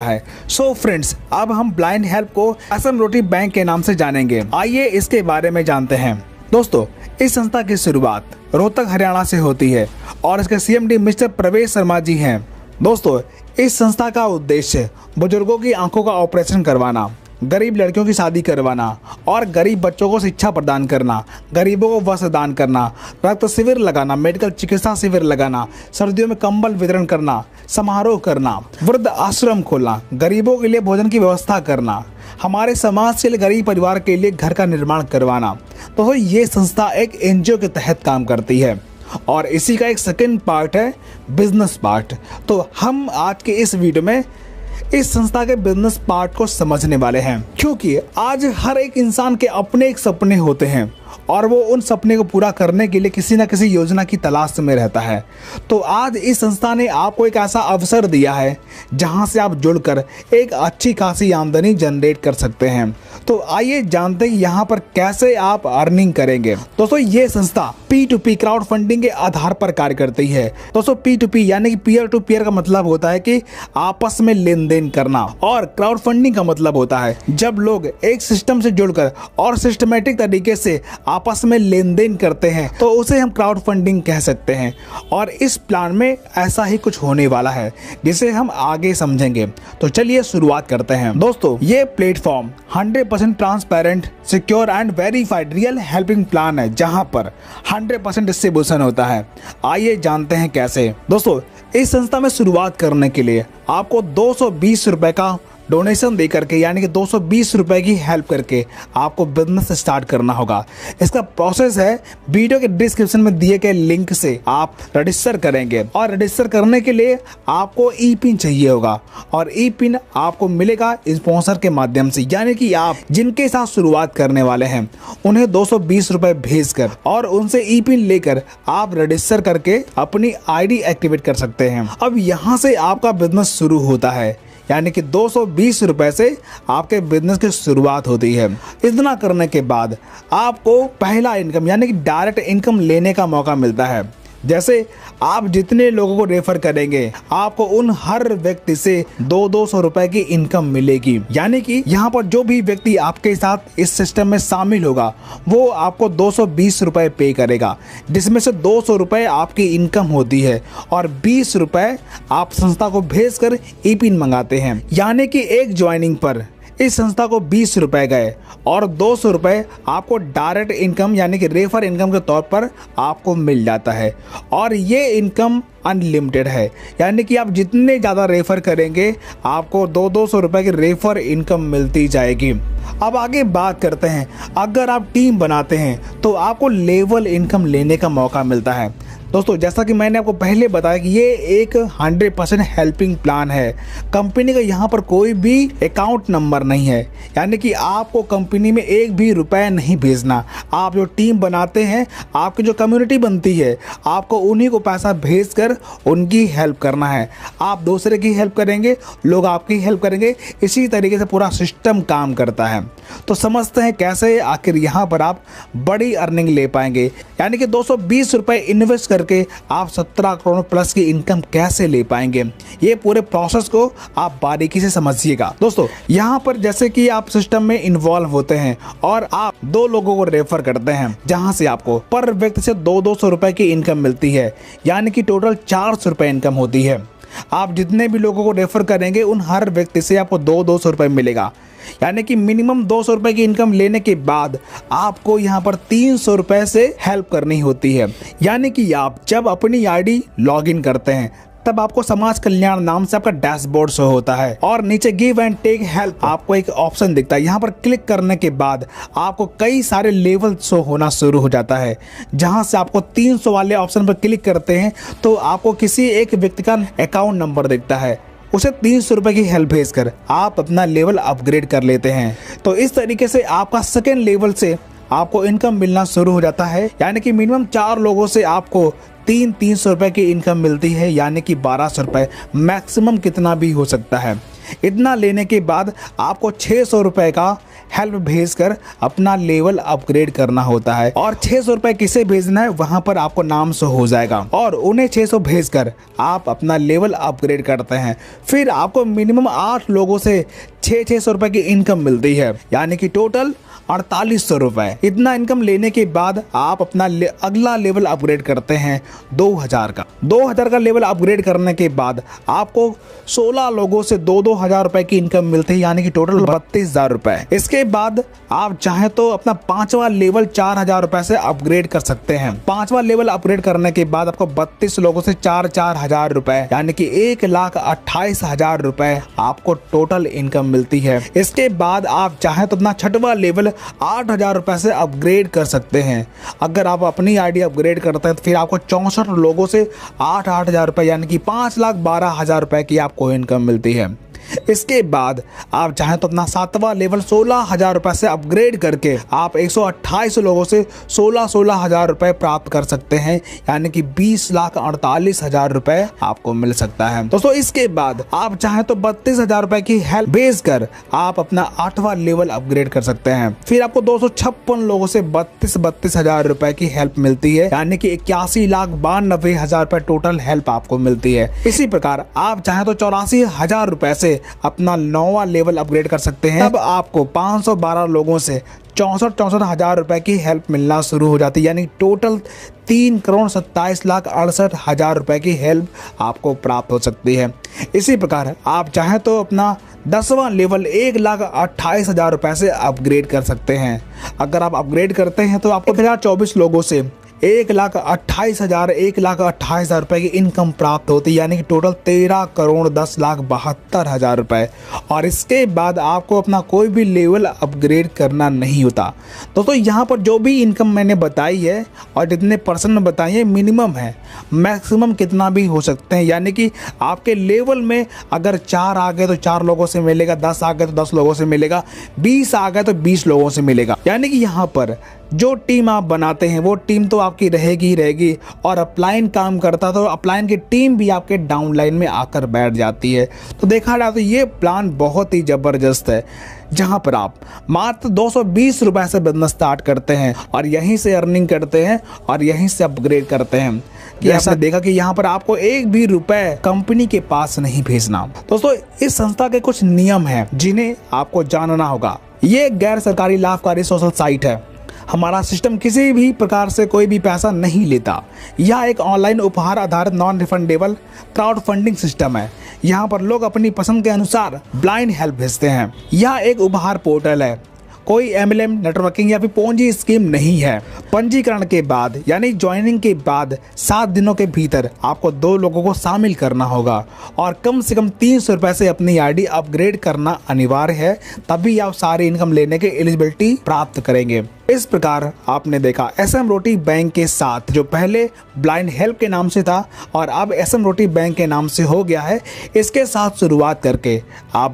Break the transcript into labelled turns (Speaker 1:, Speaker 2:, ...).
Speaker 1: है। So friends, अब हम ब्लाइंड हेल्प को असम रोटी बैंक के नाम से जानेंगे। आइए इसके बारे में जानते हैं। दोस्तों, इस संस्था की शुरुआत रोहतक हरियाणा से होती है और इसके सीएमडी मिस्टर प्रवेश शर्मा जी हैं। दोस्तों, इस संस्था का उद्देश्य बुजुर्गों की आंखों का ऑपरेशन करवाना, गरीब लड़कियों की शादी करवाना और गरीब बच्चों को शिक्षा प्रदान करना, गरीबों को वस्त्र दान करना, रक्त शिविर लगाना, मेडिकल चिकित्सा शिविर लगाना, सर्दियों में कंबल वितरण करना, समारोह करना, वृद्ध आश्रम खोलना, गरीबों के लिए भोजन की व्यवस्था करना, हमारे समाज के लिए गरीब परिवार के लिए घर का निर्माण करवाना। तो ये संस्था एक एनजीओ के तहत काम करती है और इसी का एक सेकेंड पार्ट है बिजनेस पार्ट। तो हम आज के इस वीडियो में इस संस्था के बिजनेस पार्ट को समझने वाले हैं, क्योंकि आज हर एक इंसान के अपने एक सपने होते हैं और वो उन सपने को पूरा करने के लिए किसी न किसी योजना की तलाश में रहता है। तो आज इस संस्था ने आपको एक ऐसा अवसर दिया है जहां से आप जुड़कर एक अच्छी खासी आमदनी जनरेट कर सकते हैं। तो आइए जानते हैं यहाँ पर कैसे आप अर्निंग करेंगे। दोस्तों, ये संस्था P2P क्राउड फंडिंग के आधार पर कार्य करती है। दोस्तों, P2P यानी कि पीयर टू पीयर का मतलब होता है कि आपस में लेन देन करना, और क्राउड फंडिंग का मतलब होता है जब लोग एक सिस्टम से जुड़कर और सिस्टमेटिक तरीके से आपस में लेन देन करते हैं तो उसे हम क्राउड फंडिंग कह सकते हैं। और इस प्लान में ऐसा ही कुछ होने वाला है जिसे हम आगे समझेंगे। तो चलिए शुरुआत करते हैं। दोस्तों, ये platform 100% transparent, secure and verified real helping plan है जहां पर 100% डिस्ट्रीब्यूशन होता है। आइए जानते हैं कैसे। दोस्तों, इस संस्था में शुरुआत करने के लिए आपको 220 रुपए का डोनेशन दे करके, यानी कि 220 रुपए की हेल्प करके आपको बिजनेस स्टार्ट करना होगा। इसका प्रोसेस है, वीडियो के डिस्क्रिप्शन में दिए गए लिंक से आप रजिस्टर करेंगे और रजिस्टर करने के लिए आपको ई पिन चाहिए होगा और ई पिन आपको मिलेगा स्पॉन्सर के माध्यम से, यानी कि आप जिनके साथ शुरुआत करने वाले हैं उन्हें 220 रुपए भेजकर और उनसे ई पिन लेकर आप रजिस्टर करके अपनी आईडी एक्टिवेट कर सकते हैं। अब यहाँ से आपका बिजनेस शुरू होता है, यानी कि 220 रुपए से आपके बिजनेस की शुरुआत होती है। इतना करने के बाद आपको पहला इनकम यानी कि डायरेक्ट इनकम लेने का मौका मिलता है। जैसे आप जितने लोगों को रेफर करेंगे आपको उन हर व्यक्ति से 200 रुपए की इनकम मिलेगी, यानी कि यहाँ पर जो भी व्यक्ति आपके साथ इस सिस्टम में शामिल होगा वो आपको 220 रुपए पे करेगा, जिसमें से 200 रुपए आपकी इनकम होती है और 20 रुपए आप संस्था को भेजकर ई पिन मंगाते हैं। यानी कि एक ज्वाइनिंग पर इस संस्था को 20 रुपए गए और 200 रुपए आपको डायरेक्ट इनकम यानी कि रेफर इनकम के तौर पर आपको मिल जाता है। और ये इनकम अनलिमिटेड है, यानी कि आप जितने ज़्यादा रेफर करेंगे आपको 200 रुपए की रेफर इनकम मिलती जाएगी। अब आगे बात करते हैं, अगर आप टीम बनाते हैं तो आपको लेवल इनकम लेने का मौका मिलता है। दोस्तों, जैसा कि मैंने आपको पहले बताया कि ये एक 100% हेल्पिंग प्लान है। कंपनी का यहाँ पर कोई भी अकाउंट नंबर नहीं है, यानी कि आपको कंपनी में एक भी रुपए नहीं भेजना। आप जो टीम बनाते हैं, आपकी जो कम्युनिटी बनती है, आपको उन्हीं को पैसा भेजकर उनकी हेल्प करना है। आप दूसरे की हेल्प करेंगे, लोग आपकी हेल्प करेंगे, इसी तरीके से पूरा सिस्टम काम करता है। तो समझते हैं कैसे आखिर यहाँ पर आप बड़ी अर्निंग ले पाएंगे, यानी कि 220 रुपए इन्वेस्ट करके आप 17 करोड़ प्लस की इनकम कैसे ले पाएंगे। ये पूरे प्रोसेस को आप बारीकी से समझिएगा। दोस्तों, यहाँ पर जैसे कि आप सिस्टम में इन्वॉल्व होते हैं और आप 2 लोगों को रेफर करते हैं, जहां से आपको पर व्यक्ति से 200 रुपए की इनकम मिलती है, यानी कि टोटल 400 रुपए इनकम होती है। आप जितने भी लोगों को रेफर करेंगे उन हर व्यक्ति से आपको 200 रुपए मिलेगा, यानी कि मिनिमम 200 रुपए की इनकम लेने के बाद आपको यहाँ पर 300 रुपए से हेल्प करनी होती है। यानी कि आप जब अपनी आईडी लॉगिन करते हैं तब आपको समाज कल्याण नाम से आपका डैशबोर्ड शो होता है और नीचे गिव एंड टेक हेल्प आपको एक ऑप्शन दिखता है। यहाँ पर क्लिक करने के बाद आपको कई सारे लेवल शो होना शुरू हो जाता है, जहाँ से आपको 300 वाले ऑप्शन पर क्लिक करते हैं तो आपको किसी एक व्यक्ति का अकाउंट नंबर दिखता है, उसे 300 रुपए की हेल्प भेजकर आप अपना लेवल अपग्रेड कर लेते हैं। तो इस तरीके से आपका सेकेंड लेवल से आपको इनकम मिलना शुरू हो जाता है, यानी कि मिनिमम 4 लोगों से आपको 300 रुपए की इनकम मिलती है, यानी कि 1200 रुपए मैक्सिमम कितना भी हो सकता है। इतना लेने के बाद आपको 600 रुपए का हेल्प भेजकर अपना लेवल अपग्रेड करना होता है। और 600 रुपए किसे भेजना है वहां पर आपको नाम शो हो जाएगा और उन्हें 600 भेजकर आप अपना लेवल अपग्रेड करते हैं। फिर आपको मिनिमम 8 लोगों से 600 रुपए की इनकम मिलती है, यानी कि टोटल 4800 रुपए। इतना इनकम लेने के बाद आप अपना अगला लेवल अपग्रेड करते हैं 2000 का। 2000 का लेवल अपग्रेड करने के बाद आपको 16 लोगों से 2-2000 रुपए की इनकम मिलती है, यानी कि टोटल 32,000 रुपए। इसके बाद आप चाहें तो अपना 5वां लेवल 4000 रुपए से अपग्रेड कर सकते हैं। 5वां लेवल अपग्रेड करने के बाद आपको 32 लोगों से 4-4 हजार रुपए, यानी कि 1,28,000 रुपए आपको टोटल इनकम मिलती है। इसके बाद आप चाहें तो अपना 6वां लेवल 8,000 रुपए से अपग्रेड कर सकते हैं। अगर आप अपनी आईडी अपग्रेड करते हैं तो फिर आपको 64 लोगों से 8,000 रुपए, यानी कि 5,12,000 रुपए की आपको इनकम मिलती है। इसके बाद आप चाहें तो अपना 7वां लेवल 16,000 रुपए से अपग्रेड करके आप 128 लोगों से 16,000 रुपए प्राप्त कर सकते हैं, यानी कि 20,48,000 रुपए आपको मिल सकता है। दोस्तों इसके बाद आप चाहें तो 32,000 रुपए की हेल्प भेजकर आप अपना 8वां लेवल अपग्रेड कर सकते हैं। फिर आपको 256 लोगों से 32,000 रुपए की हेल्प मिलती है, यानी कि 81,92,000 रुपए टोटल हेल्प आपको मिलती है। इसी प्रकार आप चाहें तो 84,000 रुपए से अपना 9वां लेवल अपग्रेड कर सकते हैं। तब आपको 512 लोगों से 64,000 रुपए की हेल्प मिलना शुरू हो जाती है, यानी टोटल 3,27,68,000 रुपए की हेल्प आपको प्राप्त हो सकती है। इसी प्रकार आप चाहें तो अपना 10वां लेवल 1,28,000 रुपए से अपग्रेड कर सकते हैं। अगर आप अपग्रेड करते हैं तो आपको 1024 लोगों से 1,28,000 रुपए की इनकम प्राप्त होती है, यानी कि टोटल 13,10,72,000 रुपए। और इसके बाद आपको अपना कोई भी लेवल अपग्रेड करना नहीं होता। दोस्तों यहाँ पर जो भी इनकम मैंने बताई है और जितने परसेंट बताई है मिनिमम है, मैक्सिमम कितना भी हो सकते हैं, यानी कि आपके लेवल में अगर 4 आ गए तो 4 लोगों से मिलेगा, 10 आ गए तो 10 लोगों से मिलेगा, 20 आ गए तो 20 लोगों से मिलेगा। यानी कि यहाँ पर जो टीम आप बनाते हैं वो टीम तो आपकी रहेगी ही रहेगी, और अपलाइन काम करता तो अपलाइन की टीम भी आपके डाउनलाइन में आकर बैठ जाती है। तो देखा जाए तो ये प्लान बहुत ही ज़बरदस्त है, जहां पर आप मात्र 220 रुपए से बिजनेस स्टार्ट करते हैं और यहीं से अर्निंग करते हैं और यहीं से अपग्रेड करते हैं। कि ऐसा देखा कि यहाँ पर आपको एक भी रुपए कंपनी के पास नहीं भेजना। दोस्तों इस संस्था के कुछ नियम हैं जिन्हें आपको जानना होगा। ये गैर सरकारी लाभकारी सोशल साइट है। हमारा सिस्टम किसी भी प्रकार से कोई भी पैसा नहीं लेता। यह एक ऑनलाइन उपहार आधारित non refundable crowd funding system है। यहाँ पर लोग अपनी पसंद के अनुसार ब्लाइंड हेल्प भेजते हैं। यह एक उपहार पोर्टल है, कोई MLM नेटवर्किंग या फिर पोंजी स्कीम नहीं है। पंजीकरण के बाद यानी ज्वाइनिंग के बाद 7 दिनों के भीतर आपको 2 लोगों को शामिल करना होगा और कम से कम 300 रुपए से अपनी आईडी अपग्रेड करना अनिवार्य है, तभी आप सारी इनकम लेने के एलिजिबिलिटी प्राप्त करेंगे। इस प्रकार आपने देखा SM रोटी बैंक के साथ, जो पहले ब्लाइंड हेल्प के नाम से था और अब SM रोटी बैंक के नाम से हो गया है। इसके साथ शुरुआत करके आप